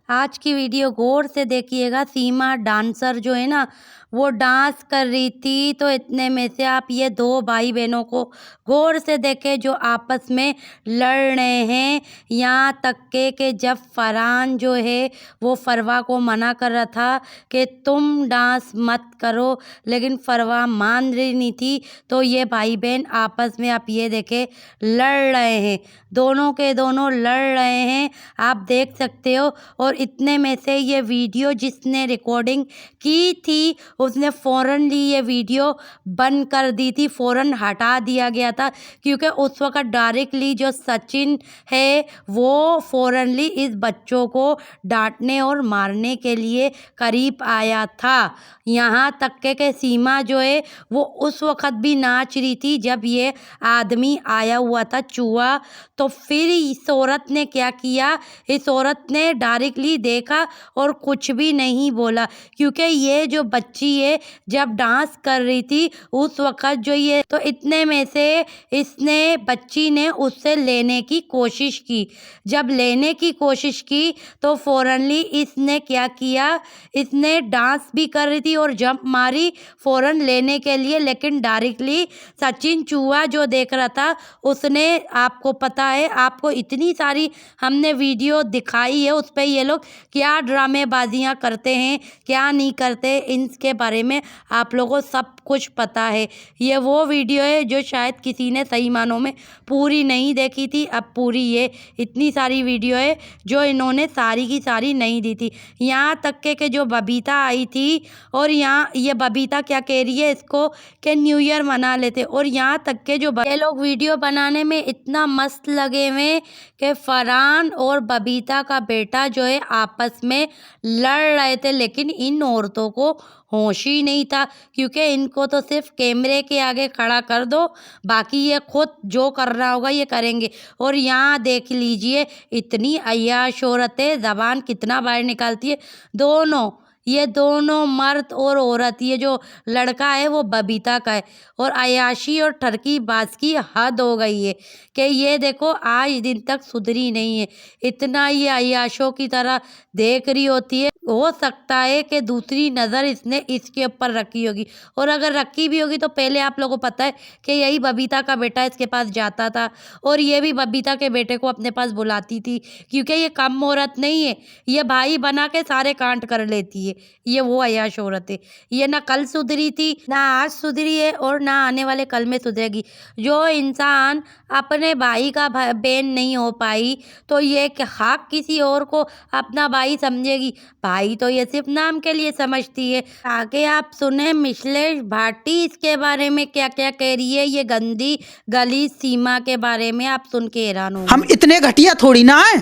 आज की वीडियो गौर से देखिएगा। सीमा डांसर जो है ना, वो डांस कर रही थी, तो इतने में से आप ये दो भाई बहनों को गौर से देखें जो आपस में लड़ रहे हैं। यहाँ तक के जब फरहान जो है वो फरवा को मना कर रहा था कि तुम डांस मत करो, लेकिन फरवा मान रही नहीं थी। तो ये भाई बहन आपस में आप ये देखें लड़ रहे हैं, दोनों के दोनों लड़ रहे हैं, आप देख सकते हो। और इतने में से ये वीडियो जिसने रिकॉर्डिंग की थी उसने फ़ौरनली ये वीडियो बंद कर दी थी, फ़ौरन हटा दिया गया था, क्योंकि उस वक़्त डायरेक्टली जो सचिन है वो फ़ौरनली इस बच्चों को डांटने और मारने के लिए करीब आया था। यहाँ तक के सीमा जो है वो उस वक़्त भी नाच रही थी जब ये आदमी आया हुआ था चूहा। तो फिर इस औरत ने क्या किया, इस औरत ने डायरेक्टली देखा और कुछ भी नहीं बोला, क्योंकि ये जो बच्ची है जब डांस कर रही थी उस वक़्त जो ये, तो इतने में से इसने बच्ची ने उससे लेने की कोशिश की। जब लेने की कोशिश की तो फ़ौरनली इसने क्या किया, इसने डांस भी कर रही थी और जंप मारी फ़ौरन लेने के लिए, लेकिन डायरेक्टली सचिन चूहा जो देख रहा था उसने, आपको पता है, आपको इतनी सारी हमने वीडियो दिखाई है, उस पर ये लोग क्या ड्रामेबाजियाँ करते हैं क्या नहीं करते, इनके बारे में आप लोगों को सब कुछ पता है। ये वो वीडियो है जो शायद किसी ने सही मानों में पूरी नहीं देखी थी। अब पूरी ये इतनी सारी वीडियो है जो इन्होंने सारी की सारी नहीं दी थी। यहाँ तक के जो बबीता आई थी, और यहाँ ये बबीता क्या कह रही है इसको कि न्यू ईयर मना लेते, और यहाँ तक के जो ये लोग वीडियो बनाने में इतना मस्त लगे हुए कि फरहान और बबीता का बेटा जो है आपस में लड़ रहे थे, लेकिन इन औरतों को होश ही नहीं था, क्योंकि इनको तो सिर्फ कैमरे के आगे खड़ा कर दो, बाकी ये खुद जो कर रहा होगा ये करेंगे। और यहाँ देख लीजिए इतनी अय्याश औरतें, ज़बान कितना बाहर निकालती है। दोनों, ये दोनों मर्द और औरत, ये जो लड़का है वो बबीता का है, और अय्याशी और ठरकी बाज की हद हो गई है कि ये देखो आज दिन तक सुधरी नहीं है। इतना ये अय्याशों की तरह देख रही होती है। हो सकता है कि दूसरी नज़र इसने इसके ऊपर रखी होगी, और अगर रखी भी होगी तो पहले आप लोगों को पता है कि यही बबीता का बेटा इसके पास जाता था, और ये भी बबीता के बेटे को अपने पास बुलाती थी, क्योंकि ये कम औरत नहीं है, ये भाई बना के सारे कांड कर लेती है। ये वो अय्याश औरत है, ये ना कल सुधरी थी, ना आज सुधरी है, और ना आने वाले कल में सुधरेगी। जो इंसान अपने भाई का बहन नहीं हो पाई तो ये हक किसी और को अपना भाई समझेगी। भाई तो ये सिर्फ नाम के लिए समझती है। आगे आप सुने मिथिलेश भाटी इसके बारे में क्या क्या कह रही है, ये गंदी गली सीमा के बारे में आप सुन के हैरान हो। हम इतने घटिया थोड़ी ना है,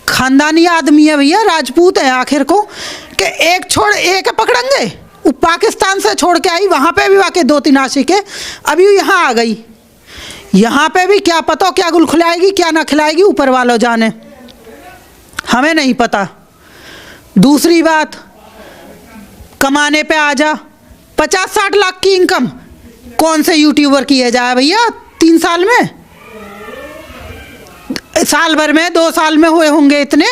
खानदानी आदमी है भैया, राजपूत है आखिर को, कि एक छोड़ एक पकड़ेंगे। वो पाकिस्तान से छोड़ के आई, वहाँ पे भी वाकई 2-3 आशिक है, अभी यहाँ आ गई। यहाँ पे भी क्या पता क्या गुल खिलाएगी क्या ना खिलाएगी, ऊपर वालों जाने, हमें नहीं पता। दूसरी बात, कमाने पे आ जा, 50-60 लाख की इनकम कौन से यूट्यूबर की है जाए भैया 3 साल में, साल भर में 2 साल में हुए होंगे इतने,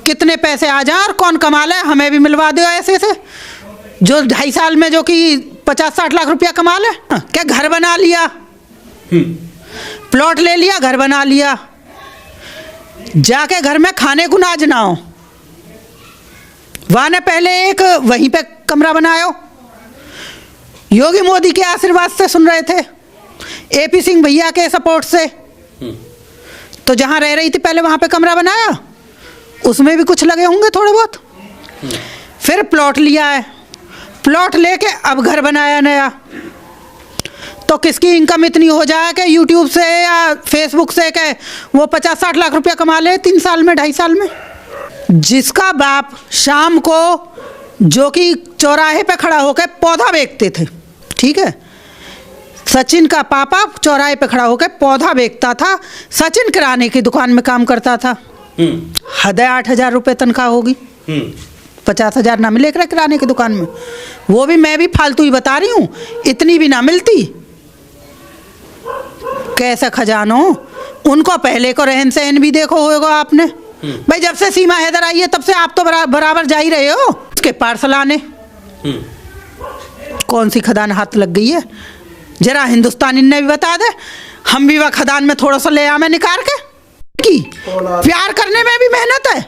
कितने पैसे आ जाए और कौन कमा ले। हमें भी मिलवा दो ऐसे से जो 2.5 साल में जो कि 50-60 लाख रुपया कमा ले। क्या घर बना लिया, प्लॉट ले लिया, घर बना लिया, जाके घर में खाने को नाज ना हो, वहाँ ने पहले एक वहीं पे कमरा बनायो, योगी मोदी के आशीर्वाद से सुन रहे थे, AP सिंह भैया के सपोर्ट से, तो जहाँ रह रही थी पहले वहाँ पे कमरा बनाया, उसमें भी कुछ लगे होंगे थोड़े बहुत। फिर प्लॉट लिया है, प्लॉट लेके अब घर बनाया नया। तो किसकी इनकम इतनी हो जाए कि यूट्यूब से या फेसबुक से कि वो 50-60 लाख रुपया कमा ले 3 साल में 2.5 साल में। जिसका बाप शाम को जो कि चौराहे पे खड़ा होकर पौधा बेचते थे, ठीक है, सचिन का पापा चौराहे पे खड़ा होकर पौधा बेचता था, सचिन किराने की दुकान में काम करता था। हद 8,000 रुपये तनख्वाह होगी, 50,000 ना मिले किराने की दुकान में, वो भी मैं भी फालतू ही बता रही हूँ, इतनी भी ना मिलती। कैसा खजानो, उनको पहले को रहन सहन भी देखो होगा आपने, भाई जब से सीमा हैदर आई है तब से आप तो बराबर जा ही रहे हो उसके पार्सल आने। कौन सी खदान हाथ लग गई है जरा हिंदुस्तानी ने भी बता दे, हम भी वह खदान में थोड़ा सा ले आवे निकाल के की। प्यार करने में भी मेहनत है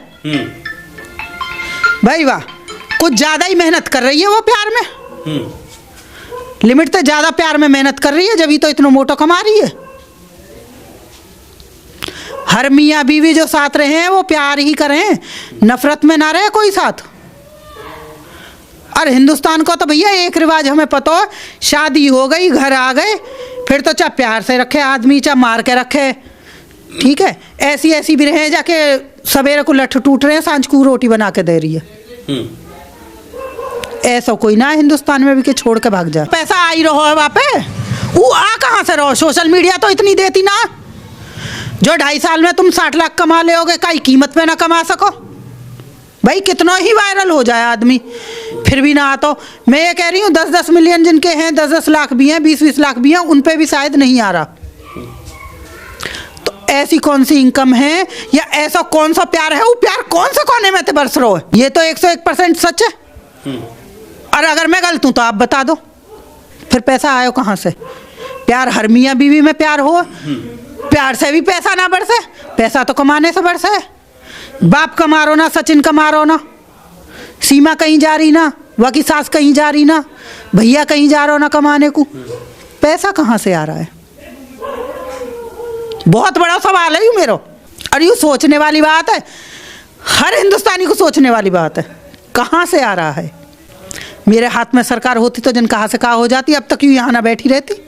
भाई, वाह कुछ ज्यादा ही मेहनत कर रही है वो प्यार में, लिमिट से ज्यादा प्यार में मेहनत कर रही है, जब ही तो इतना मोटा कमा रही है। हर मियाँ बीवी जो साथ रहे हैं वो प्यार ही करें, नफरत में ना रहे कोई साथ। और हिंदुस्तान को तो भैया एक रिवाज हमें पता है, शादी हो गई घर आ गए फिर तो चाहे प्यार से रखे आदमी चाहे मार के रखे, ठीक है। ऐसी ऐसी भी रहे जाके सवेरे को लठ टूट रहे हैं सांझ को रोटी बना के दे रही है। ऐसा कोई ना हिंदुस्तान में भी कि छोड़ के भाग जाए। पैसा आ ही रहो है वहाँ पे, वो आ कहाँ से रहो, सोशल मीडिया तो इतनी देती ना, जो 2.5 साल में तुम 60 लाख कमा लेोगे कई कीमत पे ना कमा सको भाई, कितना ही वायरल हो जाए आदमी फिर भी ना। तो मैं ये कह रही हूँ 10-10 मिलियन जिनके हैं, 10-10 लाख भी हैं, 20-20 लाख भी हैं, उन पे भी शायद नहीं आ रहा। तो ऐसी कौन सी इनकम है या ऐसा कौन सा प्यार है, वो प्यार कौन सा कोने में तो बरस रहा है, ये तो 101% सच है। और अगर मैं गलत हूँ तो आप बता दो, फिर पैसा आयो कहाँ से? प्यार हर मियाँ बीवी में प्यार हो, प्यार से भी पैसा ना बरसे, पैसा तो कमाने से बरसे। बाप कमा रो ना, सचिन कमा रो ना, सीमा कहीं जा रही ना, वह की सास कहीं जा रही ना, भैया कहीं जा रहा ना कमाने को, पैसा कहाँ से आ रहा है? बहुत बड़ा सवाल है ये मेरा, और ये सोचने वाली बात है, हर हिंदुस्तानी को सोचने वाली बात है, कहाँ से आ रहा है? मेरे हाथ में सरकार होती तो जन कहाँ से कहाँ हो जाती, अब तक यूँ यहाँ ना बैठी रहती।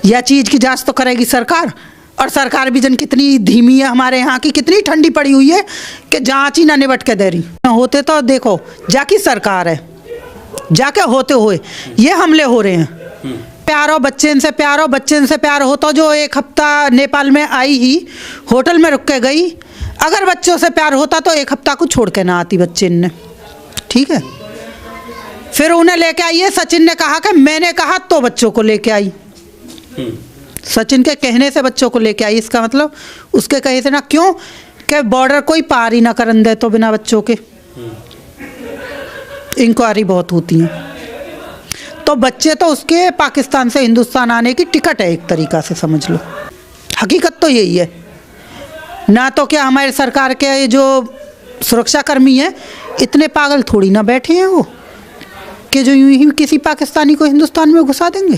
यह चीज़ की जांच तो करेगी सरकार, और सरकार भी जन कितनी धीमी है हमारे यहाँ की, कितनी ठंडी पड़ी हुई है कि जांच ही ना निबट के दे रही। होते तो देखो जाकी सरकार है, जाके होते हुए ये हमले हो रहे हैं। प्यारो बच्चे से प्यारो बच्चे से प्यार हो तो जो 1 हफ्ता नेपाल में आई ही होटल में रुक के गई, अगर बच्चों से प्यार होता तो 1 हफ्ता को छोड़ के ना आती बच्चे ने, ठीक है। फिर उन्हें लेके आई है, सचिन ने कहा कि मैंने कहा तो बच्चों को लेके आई, सचिन के कहने से बच्चों को लेके आई, इसका मतलब उसके कहे से ना, क्यों कि बॉर्डर कोई पार ही ना करन दे तो बिना बच्चों के, इंक्वायरी बहुत होती है। तो बच्चे तो उसके पाकिस्तान से हिंदुस्तान आने की टिकट है एक तरीक़ा से समझ लो, हकीकत तो यही है ना। तो क्या हमारे सरकार के जो सुरक्षाकर्मी हैं इतने पागल थोड़ी ना बैठे हैं वो कि जो यूं ही किसी पाकिस्तानी को हिंदुस्तान में घुसा देंगे।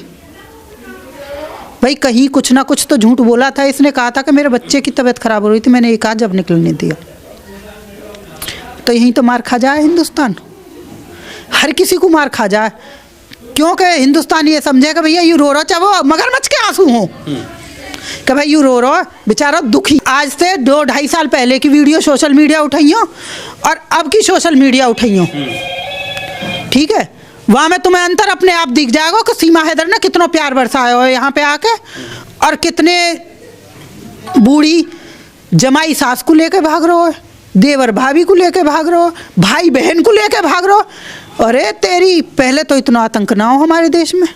भाई कहीं कुछ ना कुछ तो झूठ बोला था, इसने कहा था कि मेरे बच्चे की तबीयत खराब हो रही थी, मैंने एक आज जब निकलने दिया, तो यहीं तो मार खा जाए हिंदुस्तान, हर किसी को मार खा जाए, क्योंकि हिंदुस्तान ये समझेगा भैया यू रो रहा, चाहे वो मगरमच्छ के आंसू हों कि भाई यू रो रहा बेचारा दुखी। आज से 2-2.5 साल पहले की वीडियो सोशल मीडिया उठाइयो और अब की सोशल मीडिया उठाइयो, ठीक है, वहाँ में तुम्हें अंतर अपने आप दिख जाएगा कि सीमा हैदर ने कितना प्यार बरसाया हो यहाँ पे आके, और कितने बूढ़ी जमाई सास को लेके भाग रहे हो, देवर भाभी को लेके भाग रहे हो, भाई बहन को लेके भाग रहे हो। अरे तेरी, पहले तो इतना आतंक ना हो हमारे देश में।